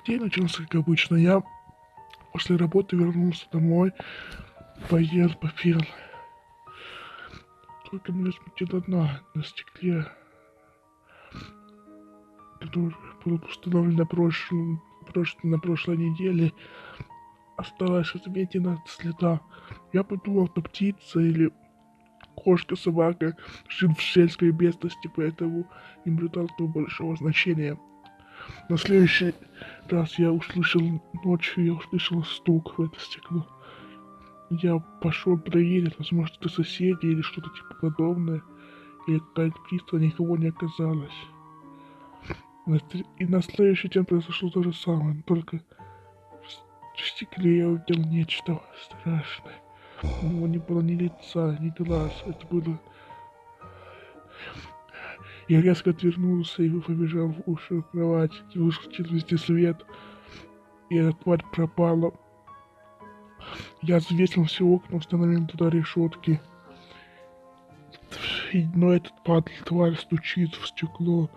День начался как обычно. Я после работы вернулся домой, поел, попил. Только меня смутила на стекле, который был установлен на прошлой неделе. Осталась отметина от следа. Я подумал, это птица или кошка, собака, жил в сельской местности, поэтому не придал этого большого значения. На следующий раз ночью я услышал стук в это стекло. Я пошел проверить, возможно, это соседи или что-то типа подобное, или какая-то птица, никого не оказалось. И на следующий день произошло то же самое, только в стекле я увидел нечто страшное. У него не было ни лица, ни глаз, это было... Я резко отвернулся и побежал в уши в кровать, выключил везде свет, и эта тварь пропала. Я взвесил все окна, установил туда решетки. Но этот тварь стучит в стекло.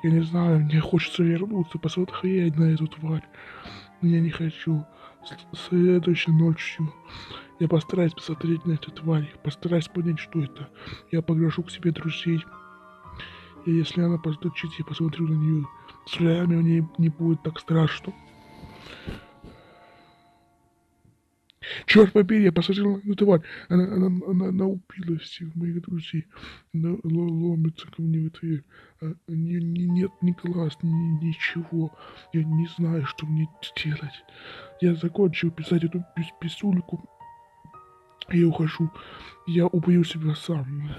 Я не знаю, мне хочется вернуться, посмотреть на эту тварь. Но я не хочу. Следующей ночью я постараюсь посмотреть на эту тварь, постараюсь понять, что это. Я приглашу к себе друзей. И если она постучит, я посмотрю на нее. С вами мне не будет так страшно. Черт побери, я посмотрел на эту тварь. Она убила всех моих друзей. Она ломится ко мне в дверь. Нет ни глаз, ничего. Я не знаю, что мне делать. Я закончил писать эту писульку. Я ухожу. Я убью себя сам.